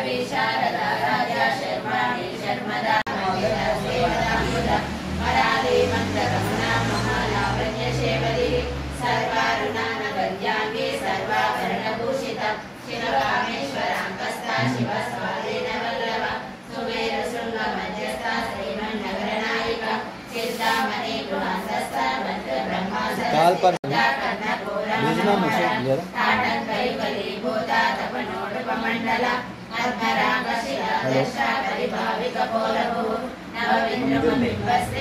वैष्णवी शारदा राजा शर्वाणी शर्मदा वराली मंत्रगमना महालावण्य शेवली सर्वारुणानगर्याङ्गी सर्वाभरणभूषिता शिवकामेश्वराङ्कस्था शिवस्वाधीन वल्लभ सुमेर शृंग मध्यस्था श्रीमन्नगरनायिका चिन्तामणि गृहान्तस्था मंत्र ब्रह्मासरा ताटंकैकलीभूता तपनोडुपमण्डला आत्मरागशिला दशा परिभाविक पौरभू नवविन्द्रमबिम्बस्ते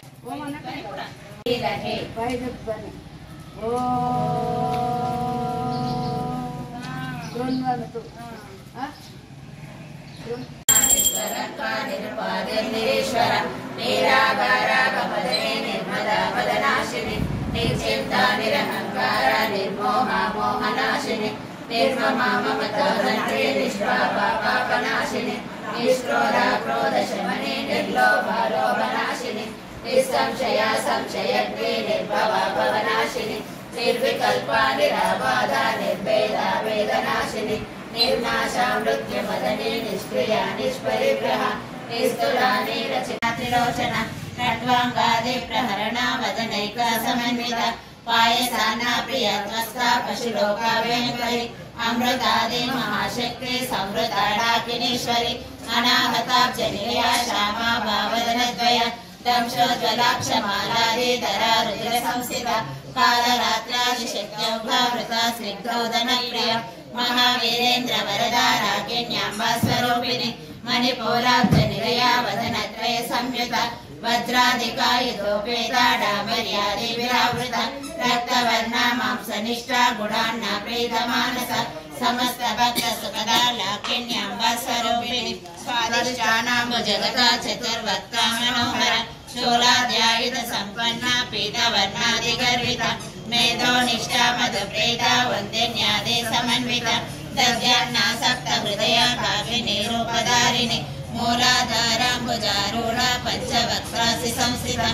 निर्मदापदनाशिनि निर्चिन्ता निरहङ्कारा निर्मोहा मोहनाशिनि निर्ममा ममताधन्त्री निष्पापापापनाशिनि निष्क्रोधा क्रोधशमनि निर्लोभा लोभनाशिनि निस्संशया संशयग्नि निर्भवा भवनाशिनि निर्विकल्पा निराबाधा निर्भेदा वेदनाशिनि निर्नाशा मृत्युमदने निष्क्रिया निष्परिग्रहा निस्तुला नीरचिता त्रिलोचना खट्वाङ्गादि प्रहरणा वदनैका समन्विता पायसाना प्रियत्वस्ता पशुलोकाव्यङ्करि अमृतादि महाशक्ति संवृताडाकिनीश्वरि अनाहताब्जनिलया श्यामा भावदनद्वया दंशोज्वलाक्षमालादिधरा रुद्रसंस्थिता कालरात्रादिशक्त्यौघावृता स्निग्धौदनप्रिया महावीरेन्द्र वरदा रागिण्यांबा स्वरूपिणी मणिपूराब्जनिलया वदनत्रय संयुता वज्राधिकायुधोपेता डामर्यादि विरावृता रक्तवर्णा मांसनिष्ठा गुणान्ना प्रीतमानसा समस्त भक्त सुखदा लाकिन्यांबा स्वरूपिणी स्वादिष्टानां जगता चतुर्वक्ता मनोहरा शूलाद्यायुध संपन्ना पीतवर्णादिगर्विता मेधोनिष्ठा मधुप्रीता वन्दिन्यादि समन्विता दद्यान्ना सप्तहृदया भाविनी रूपधारिणी मूलाधाराम्बुजारूढा पञ्चवक्त्रासि संस्थिता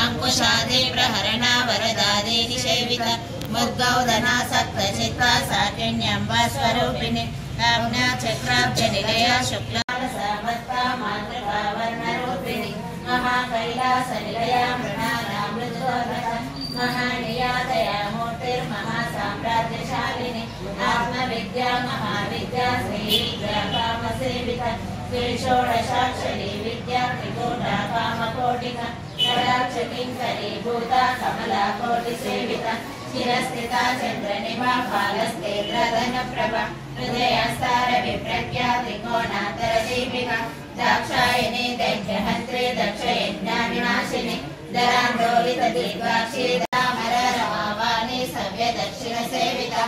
अंकुशादि प्रहरणा वरदादि निषेविता मुद्गौदना सप्तचित्ता साकिन्यांबा स्वरूपिणी आज्ञा चक्राब्जनिलया शुक्लालसावत्ता मातृका वर्णरूपिणी महाकैलासनिलया मृणानामृतोदका महानिया दया मूर्तिर्महासाम्राज्यशालिनी आत्मविद्या महाविद्या श्रीविद्या कामसेविता षोडशाक्षरी विद्या त्रिकूटा कामकोटिका कटाक्षकिङ्करी भूता कमला कोटिसेविता चिरस्थिता चन्द्रनिभा फालस्तेन्द्रधनप्रभा हृदयस्तार विप्रज्ञा त्रिकोणान्तरदीपिका दाक्षायिनी दैत्यहन्त्री दक्षयज्ञाविनाशिनी दरान्दोलितदीर्घाक्षी दामररमावाणी सव्यदक्षिणसेविता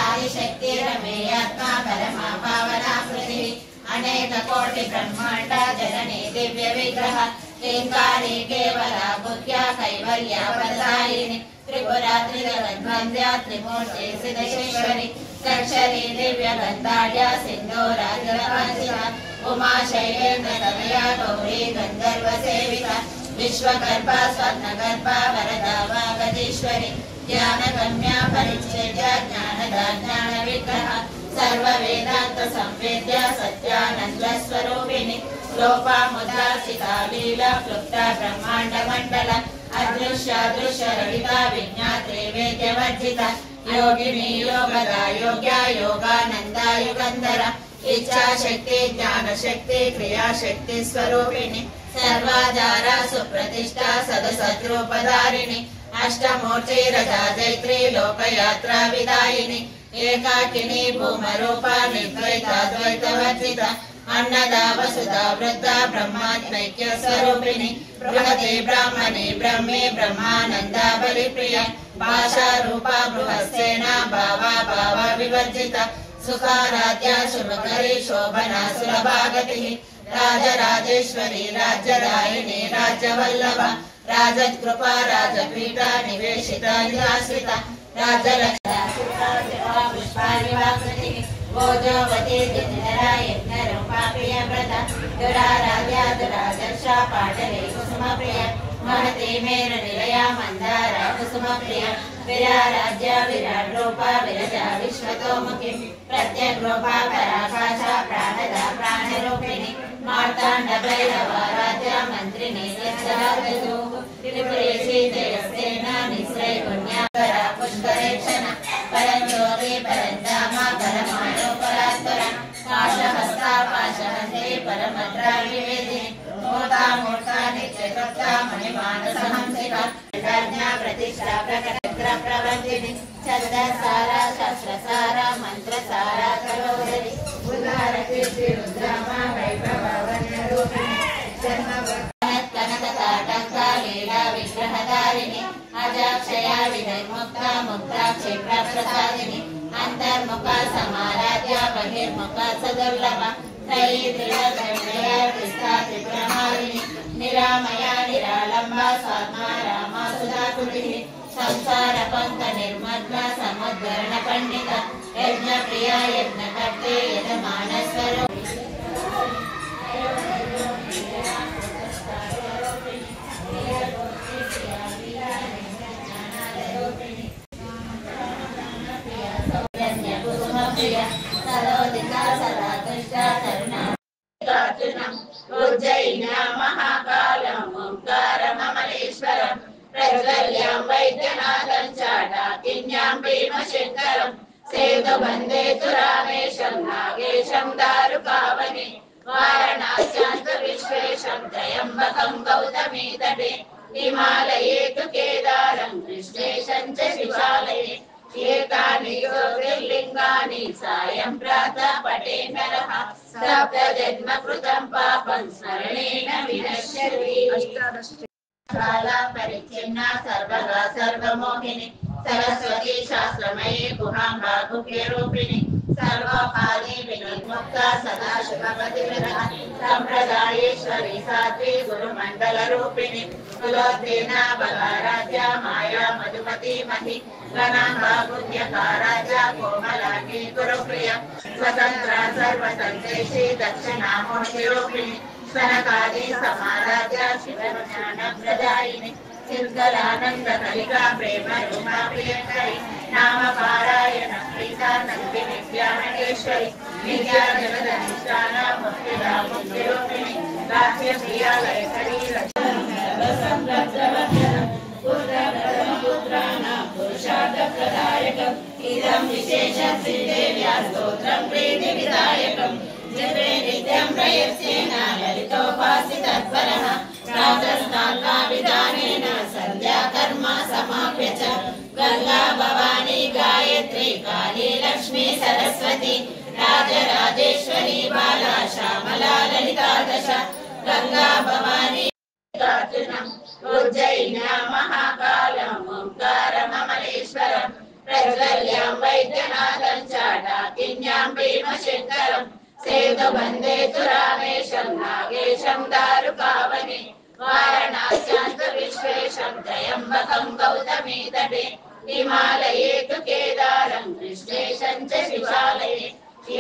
आदिशक्तिरमेयात्मा परमा पावनाकृतिः अनेक कोटि ब्रह्मांड जननी दिव्य विग्रह केंकारी केवला बुद्ध्या कैवल्या वरदायिनी त्रिपुरा त्रिजगन्वन्द्या त्रिमूर्ति सिद्धेश्वरी दक्षरी दिव्य गन्धाढ्या सिन्धूराजलकाञ्चिता उमा शैलेन्द्र तनया गौरी गन्धर्व सेविता विश्वगर्भा स्वर्णगर्भा वरदा वागदीश्वरी ज्ञानगम्या परिच्छेद्या ज्ञानदा ज्ञान विग्रह सर्व वेदांत संवेद्या सत्यानंद स्वरूपिणी लोपामुद्रासिता लीला क्लुप्ता ब्रह्मांड मंडल अदृश्य दृश्य रहिता विज्ञात्री वेद्यवर्जिता योगिनी योगदा योग्या योगानंदा युगंधरा इच्छा शक्ति ज्ञान शक्ति क्रिया शक्ति स्वरूपिणी सर्वाधारा सुप्रतिष्ठा सदसद्रूपधारिणी अष्टमूर्ति रजा जैत्री लोकयात्रा विदायिनी एकाकिनी भूमरूपा निर्द्वैता द्वैतवर्जिता अन्नदा वसुधा वृद्धा ब्रह्मात्मैक्य स्वरूपिणी बृहति ब्राह्मणी ब्रह्मे ब्रह्मानंदा बलिप्रिया भाषा रूपा बृहस्सेना भावा भावा विवर्जिता सुखाराध्या शुभकरी शोभना सुलभागतिः राजराजेश्वरी राज्यदायिनी राज्यवल्लभा राजकृपा राजपीठा निवेशिता निराश्रिता राजलक्ष्मी पुष्पाणिवाकृतिः भोजोवती दिनरा यज्ञरूपा प्रियव्रता दुराराध्या दुरादर्शा पाटली कुसुमप्रिया महती मेरुनिलया मन्दारा कुसुमप्रिया विराराध्या विराट रूपा विरजा विश्वतोमुखी प्रत्यग्रूपा पराकाशा प्राणदा प्राणरूपा प्रतिष्ठा प्रकट प्रवर्तिनि छन्दसारा शास्त्रसारा मंत्रसारा करोदरि उदार कीर्ति रुद्रामा वैभववन्यरूपिणि कनकताटङ्का लीला विग्रहधारिणि अजाक्षया विनिर्मुक्ता मुक्ता क्षिप्रप्रसादिनि अंतर्मुखा समाराध्या बहिर्मुखा सदुर्लभा त्रयी त्रिलक्षणया कृष्णा त्रिपुरमालिनी निरामया निरालंबा स्वात्मा रामा सुधाकुटिः संसार पंक निर्मग्ना समुद्धरण पंडिता यज्ञ प्रिया यज्ञकर्ते यजमान स्वरूप उज्जयिन्यां महाकालं ओंकारममलेश्वरं प्रज्वल्यां वैद्यनाथं च डाकिन्यां भीमशङ्करं सेतुबन्धेतु रामेशं नागेशं दारुकावने वारणास्यां तु विश्वेशं त्र्यम्बकं गौतमी तटे हिमालये तु केदारं कृष्णेशं च शिवालये एतानि ज्योतिर्लिङ्गानि सायं प्रातः पठे नरः सप्तजन्म कृतं पापं स्मरणेन विनश्यति काला परिच्छिन्ना सर्वगा सर्वमोहिनी सरस्वती शास्त्रमयी गुहाम्बा गुह्यरूपिणी सर्वकाले विनिर्मुक्ता सदा शिवपतिव्रता संप्रदायेश्वरी साध्वी गुरुमण्डलरूपिणी कुलोत्तीर्णा बलाराध्या माया मधुमती महि गणाम्बा गुह्यकाराध्या कोमलाङ्गी गुरुप्रिया स्वतन्त्रा सर्वतन्त्रेशी दक्षिणामूर्तिरूपिणी सनकादि समाराध्या शिवज्ञानप्रदायिनी सिद्गलानंद कलिका प्रेम रूपा प्रियंकरी नाम पारायण प्रीता नंदिनी ज्ञानेश्वरी विद्या जगदधिष्ठान मुक्तिदा मुक्तिरूपिणी गाह्य प्रिया लयकरी पुत्राणां पुरुषार्थप्रदायकम् इदं विशेषं श्रीदेव्या स्तोत्रं प्रीतिविदायकम् जपे नित्यं प्रयत्नेन ललितोपासितत्परः प्रातस्नानाविधानेन संध्या कर्म समाप्य च गंगा भवानी गायत्री काली लक्ष्मी सरस्वती राजराजेश्वरी बाला श्यामला ललिता दश गंगा भवानी उज्जयिन्यां महाकालं ओंकारममलेश्वरं प्रज्वल्यां वैद्यनाथं च डाकिन्यां भीमशङ्करं सेतुबन्धेतु रामेशं नागेशं दारुकावने वारणास्यां तु विश्वेशं त्र्यम्बकं गौतमी तटे हिमालये तु केदारं कृष्णेशं च शिवालये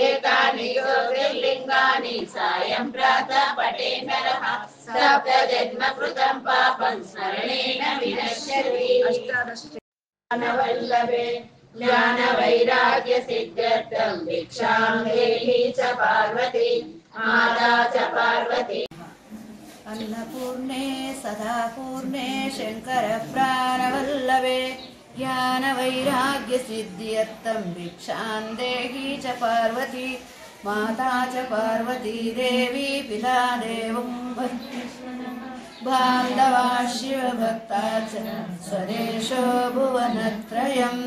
एतानि ज्योतिर्लिङ्गानि सायं प्रातः पठे नरः सप्तजन्म कृतं पापं स्मरणेन विनश्यति ज्ञानवल्लभे ज्ञानवैराग्य सिद्ध्यर्थं भिक्षां देहि च पार्वती माता च पार्वती अन्नपूर्णे सदापूर्णे शंकर प्राणवल्लभे ज्ञानवैराग्य सिद्ध्यर्थं भिक्षां देहि च पार्वती माता च पार्वती देवी पिता देवो बांधवा शिवभक्ता च स्वदेशो भुवनत्रयम्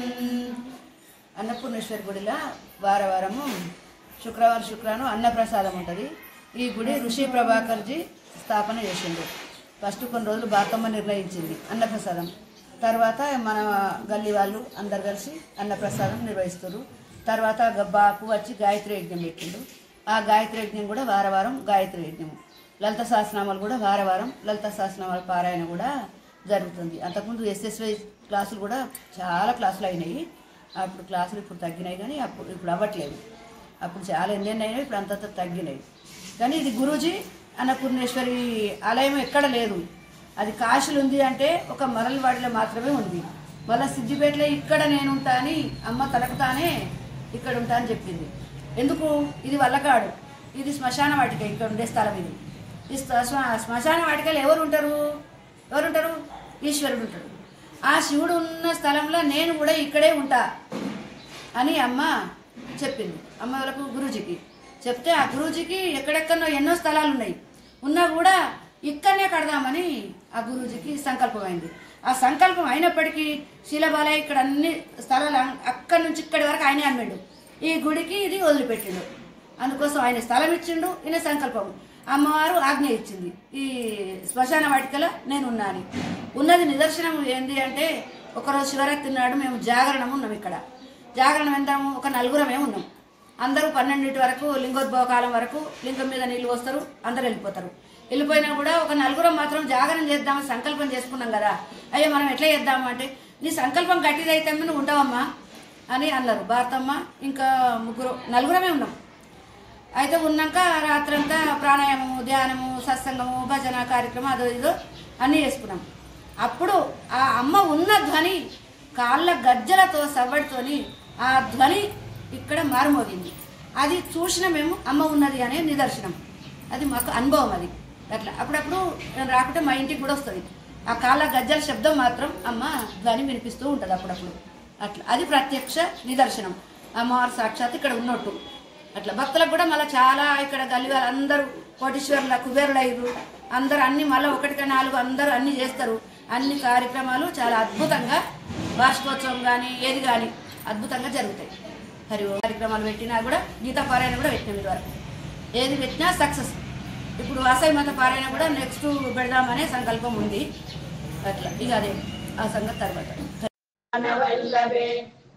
అన్నపూర్ణేశ్వరి గుడిలో వారవారము శుక్రవారం అన్నప్రసాదం ఉంటుంది. ఈ గుడి ఋషి ప్రభాకర్జీ స్థాపన చేసిండు. ఫస్ట్ కొన్ని రోజులు బాకమ్మ నిర్ణయించింది అన్నప్రసాదం. తర్వాత మన గల్లీ వాళ్ళు అందరు కలిసి అన్నప్రసాదం నిర్వహిస్తారు. తర్వాత బాపు వచ్చి గాయత్రి యజ్ఞం పెట్టిండు. ఆ గాయత్రి యజ్ఞం కూడా వారవారం గాయత్రి యజ్ఞం. లలిత సహస్రనామాలు కూడా వారవారం లలిత సహస్రనామాల పారాయణ కూడా జరుగుతుంది. అంతకుముందు ఎస్ఎస్వై క్లాసులు కూడా చాలా క్లాసులు అయినాయి. అప్పుడు క్లాసులు ఇప్పుడు తగ్గినాయి, కానీ ఇప్పుడు అవ్వట్లేదు. అప్పుడు చాలా ఎన్ని అయినాయి, ఇప్పుడు అంత తగ్గినాయి. కానీ ఇది గురూజీ అన్నపూర్ణేశ్వరి ఆలయం ఎక్కడ లేదు. అది కాశీలు ఉంది అంటే ఒక మరలవాడిలో మాత్రమే ఉంది. మళ్ళీ సిద్దిపేటలో ఇక్కడ నేనుంటా అని అమ్మ తలకుతానే ఇక్కడ ఉంటా అని చెప్పింది. ఎందుకు? ఇది వల్లకాడు, ఇది శ్మశాన వాటిక. ఇక్కడ ఉండే స్థలం ఇది. ఈ శ్మశాన వాటికలు ఎవరుంటారు? ఈశ్వరుడు ఉంటాడు. ఆ శివుడు ఉన్న స్థలంలో నేను కూడా ఇక్కడే ఉంటా అని అమ్మ చెప్పింది. అమ్మ వాళ్ళకు గురూజీకి చెప్తే ఆ గురూజీకి ఎక్కడెక్కడో ఎన్నో స్థలాలు ఉన్నాయి, ఉన్నా కూడా ఇక్కడనే కడదామని ఆ గురూజీకి సంకల్పమైంది. ఆ సంకల్పం అయినప్పటికీ శీలబాలయ్య ఇక్కడ అన్ని స్థలాలు అక్కడి నుంచి ఇక్కడి వరకు ఆయనే అమ్మిండు, ఈ గుడికి ఇది వదిలిపెట్టిండు. అందుకోసం ఆయన స్థలం ఇచ్చిండు, ఈయన సంకల్పం. అమ్మవారు ఆజ్ఞ ఇచ్చింది ఈ శ్మశాన వాటికలో నేను ఉన్నాను. ఉన్నది నిదర్శనం ఏంటి అంటే, ఒకరోజు శివరాత్రి నాడు మేము జాగరణం ఉన్నాం. ఇక్కడ జాగరణం ఎందాము, ఒక నలుగురమే ఉన్నాం. అందరూ 12 వరకు లింగోద్భవ కాలం వరకు లింగం మీద నీళ్ళు వస్తారు, అందరు వెళ్ళిపోతారు. వెళ్ళిపోయినా కూడా ఒక నలుగురం మాత్రం జాగరణ చేద్దామని సంకల్పం చేసుకున్నాం కదా. అయ్యో మనం ఎట్లా చేద్దాము అంటే, నీ సంకల్పం గట్టిదైతే నువ్వు ఉండవమ్మా అని అన్నారు. భారతమ్మ ఇంకా నలుగురమే ఉన్నాం. అయితే ఉన్నాక రాత్రంతా ప్రాణాయామము, ధ్యానము, సత్సంగము, భజన కార్యక్రమం అదో ఇదో అన్నీ చేసుకున్నాం. అప్పుడు ఆ అమ్మ ఉన్న ధ్వని కాళ్ళ గజ్జలతో సవ్వడితోని ఆ ధ్వని ఇక్కడ మారుమోగింది. అది చూసిన మేము అమ్మ ఉన్నది అనే నిదర్శనం. అది మాకు అనుభవం. అది అట్లా అప్పుడప్పుడు రాకుంటే మా ఇంటికి కూడా వస్తుంది. ఆ కాళ్ళ గజ్జల శబ్దం మాత్రం అమ్మ ధ్వని వినిపిస్తూ ఉంటుంది అప్పుడప్పుడు. అట్లా అది ప్రత్యక్ష నిదర్శనం. అమ్మవారు సాక్షాత్ ఇక్కడ ఉన్నట్టు. అట్లా భక్తులకు కూడా మళ్ళీ చాలా ఇక్కడ గల్లి వాళ్ళు అందరూ కోటీశ్వరుల కుబేరులు అయ్యారు. అందరూ అన్ని మళ్ళీ 1-4 అందరూ అన్ని చేస్తారు. అన్ని కార్యక్రమాలు చాలా అద్భుతంగా, వార్షికోత్సవం కానీ ఏది కానీ అద్భుతంగా జరుగుతాయి. హరి కార్యక్రమాలు పెట్టినా కూడా, గీతా పారాయణ కూడా పెట్టినాం. ఇదివరకు ఏది పెట్టినా సక్సెస్. ఇప్పుడు వాసవి మత పారాయణ కూడా నెక్స్ట్ పెడదామనే సంకల్పం ఉంది. అట్లా ఇక అదే ఆ సంగతి తర్వాత.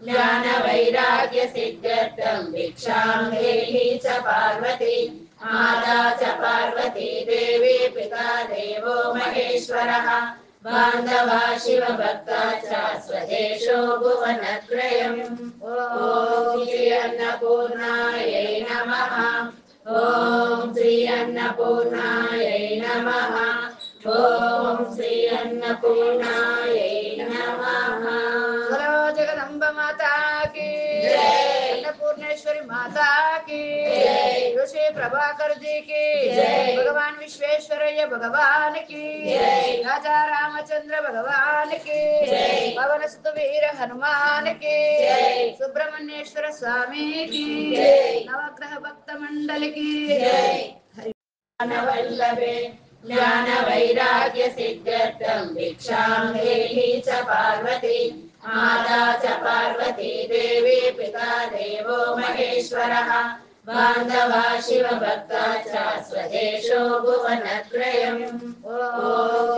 ज्ञान वैराग्य सिद्ध्यर्थं भिक्षां देहि च पार्वती माता च पार्वती देवी पिता देवो महेश्वरः बान्धवा शिव भक्ता च स्वदेशो भुवनत्रयम् ॐ श्री अन्नपूर्णायै नमः ॐ श्री अन्नपूर्णायै नमः ॐ श्री अन्नपूर्णायै नमः। जगदम्ब माता की जय, अन्नपूर्णेश्वरी माता की जय, ऋषि प्रभाकर जी की जय, भगवान विश्वेश्वरय्य भगवान की जय, राजा रामचंद्र भगवान की जय, पवन सुत वीर हनुमान की जय, सुब्रह्मण्येश्वर स्वामी की जय, नवग्रह भक्त मंडल की जय। वल्लभे ज्ञान वैराग्य सिद्ध्यर्थं भिक्षां देहि च पार्वती माता च पार्वती देवी पिता देवो महेश्वरः बान्धवा शिव भक्ता च स्वदेशो भुवनत्रयम् ॐ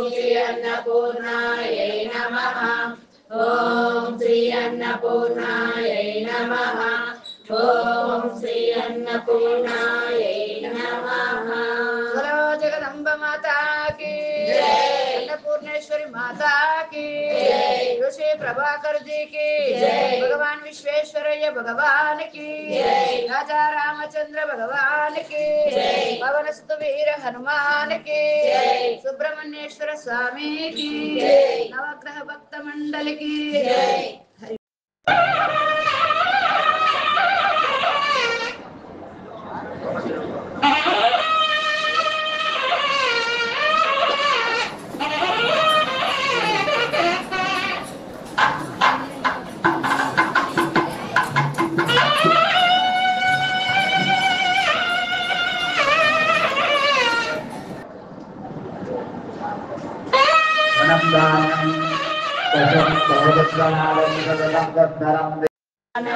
श्री अन्नपूर्णायै नमः ॐ श्री अन्नपूर्णायै नमः ॐ श्री अन्नपूर्णायै नमः। जगदम्ब माता की जय, अन्नपूर्णेश्वरी माता की जय, ऋषि प्रभाकर जी की जय, भगवान विश्वेश्वरय्य भगवान की जय, राजा रामचंद्र भगवान की जय, पवन सुत वीर हनुमान की जय, सुब्रह्मण्येश्वर स्वामी की जय, नवग्रह भक्त मंडल की जय।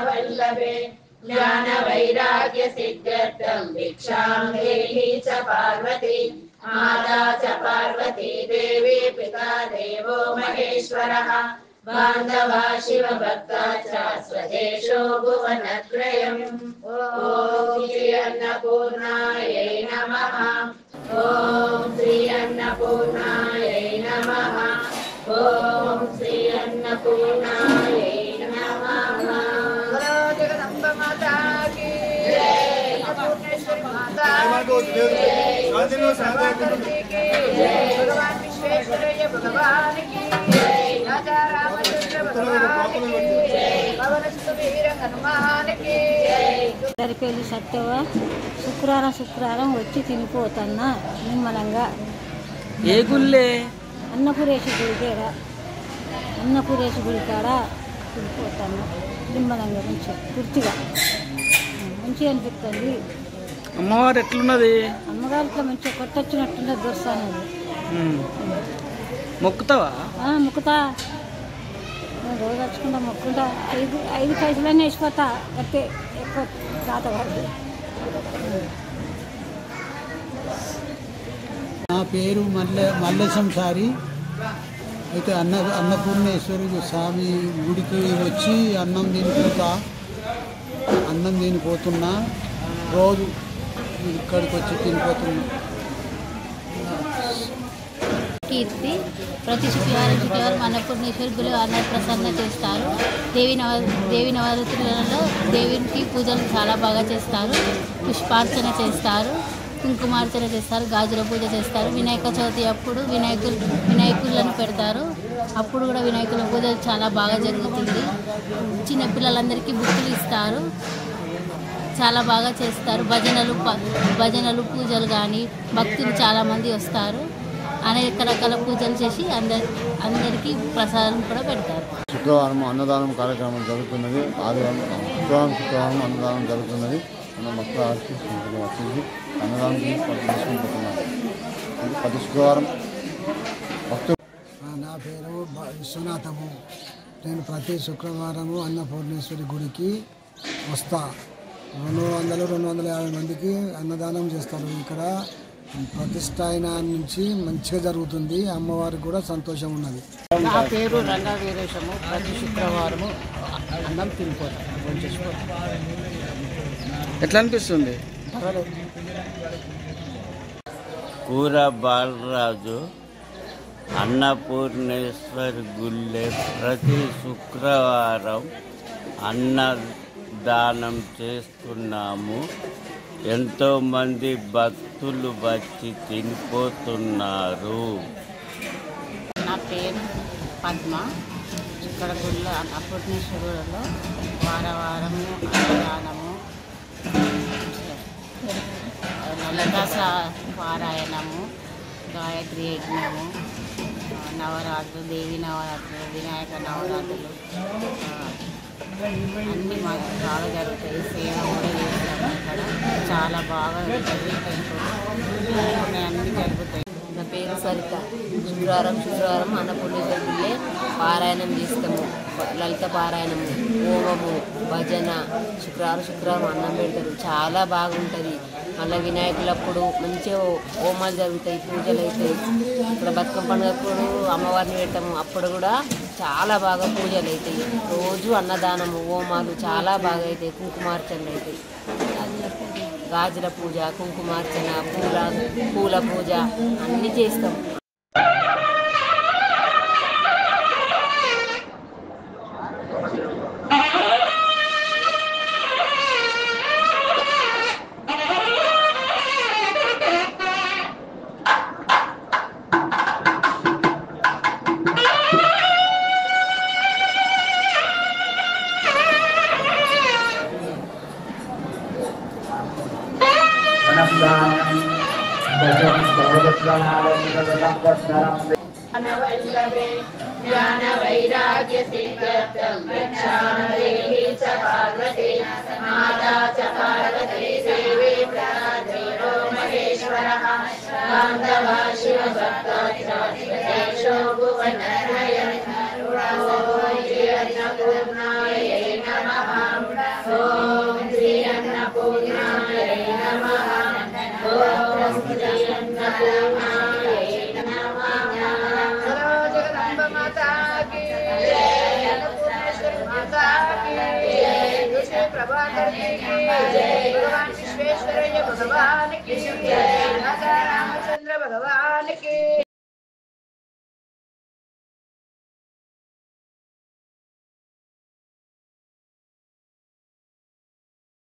वल्लभे ज्ञान वैराग्य सिद्ध्यर्थं भिक्षां देहि च पार्वती माता च पार्वती देवी पिता देवो महेश्वरः बान्धवा शिव भक्ता च स्वदेशो भुवनत्रयम् ॐ श्री अन्नपूर्णायै नमः ॐ श्री अन्नपूर्णायै नमः ॐ श्री अन्नपूर्णायै नमः। जगदम्ब माता की जय, अन्नपूर्णेश्वरी माता की जय, भगवान विश्वेश्वरय्य भगवान की जय, राजा रामचंद्र भगवान की जय, पवन सुत वीर हनुमान की जय। సరిపేలి సత్యవ శుక్రవారం వచ్చి తినిపోతున్నా నిమ్మలంగా. ఏ గుళ్ళే? అన్నపూరేశి గుడి కాడ తినిపోతాను నిమ్మలంగా. పూర్తిగా మంచిగా అనిపిస్తుంది. అమ్మవారు ఎట్లున్నది? అమ్మగారితో మంచిగా కొట్టొచ్చినట్టున్నది దొరసానది. మొక్కుతావా? మొక్కుతా, రోజు వచ్చుకుంటా మొక్కుంటా. 5 పైసలన్నీ వేసిపోతా, అయితే ఎక్కువ రాత పడదు. నా పేరు మల్లేశం సారి. అయితే అన్నపూర్ణేశ్వరి స్వామి గుడికి వచ్చి అన్నం తినిపోతున్నా. రోజు ఇక్కడికి వచ్చి తినిపోతున్నా. కీర్తి. ప్రతి శుక్రవారం అన్నపూర్ణేశ్వరి గుడి అన్నప్రసన్న చేస్తారు. దేవి నవరాత్రులలో దేవునికి పూజలు చాలా బాగా చేస్తారు. పుష్పార్చన చేస్తారు, కుంకుమార్చన చేస్తారు, గాజుల పూజ చేస్తారు. వినాయక చవితి అప్పుడు వినాయకులను పెడతారు. అప్పుడు కూడా వినాయకుల పూజ చాలా బాగా జరుగుతుంది. చిన్నపిల్లలందరికీ బుక్కులు ఇస్తారు, చాలా బాగా చేస్తారు. భజనలు పూజలు కానీ భక్తులు చాలామంది వస్తారు. అనేక రకాల పూజలు చేసి అందరికీ ప్రసాదం కూడా పెడతారు. శుక్రవారం అన్నదానం కార్యక్రమం జరుగుతున్నది. శుక్రవారం అన్నదానం జరుగుతున్నది. మన భక్తులు వచ్చేసి అన్నదానం తీసుకుంటున్నారు. ప్రతి శుక్రవారం భక్తులు. నా పేరు విశ్వనాథము. నేను ప్రతి శుక్రవారము అన్నపూర్ణేశ్వరి గుడికి వస్తా. 200-250 మందికి అన్నదానం చేస్తారు. ఇక్కడ ప్రతిష్టాయన నుంచి మంచిగా జరుగుతుంది. అమ్మవారికి కూడా సంతోషం ఉన్నది. నా పేరు రంగా వీరేశము. ప్రతి శుక్రవారము అన్నం తినిపోతాం. ఎట్లా అనిపిస్తుంది? కూర బాలరాజు. అన్నపూర్ణేశ్వరి గుళ్ళే ప్రతి శుక్రవారం అన్నదానం చేస్తున్నాము. ఎంతోమంది భక్తులు వచ్చి తినిపోతున్నారు. నా పేరు పద్మ. ఇక్కడ గుళ్ళో అన్నపూర్ణేశ్వరిలో వారము అన్నదానము, లలితా పారాయణము, గాయత్రి యజ్ఞము, నవరాత్రులు, దేవి నవరాత్రులు, వినాయక నవరాత్రులు అన్నీ మాకు చాలా జరుగుతాయి. సేవ కూడా చేస్తాము. ఇక్కడ చాలా బాగా ఉంటుంది. అన్నీ జరుగుతాయి. నా పేరు సరిత. శుక్రవారం అన్నపూర్ణేశ్వరి గుళ్ళే పారాయణం చేస్తాము. లలిత పారాయణము, హోమము, భజన. శుక్రవారం అన్నం పెడతారు, చాలా బాగుంటుంది. మళ్ళీ వినాయకులప్పుడు మంచిగా హోమాలు జరుగుతాయి, పూజలు అవుతాయి. ఇక్కడ బతుకమ్మ పండుగప్పుడు అమ్మవారిని పెడతాము, అప్పుడు కూడా చాలా బాగా పూజలు అవుతాయి. రోజు అన్నదానము, హోమాలు చాలా బాగా అవుతాయి. కుంకుమార్చనలు అవుతాయి. గాజుల పూజ, కుంకుమార్చన, పూల పూజ అన్నీ చేస్తాం. भगवान विश्वेश्वरय्य भगवान की, राजा रामचंद्र भगवान की।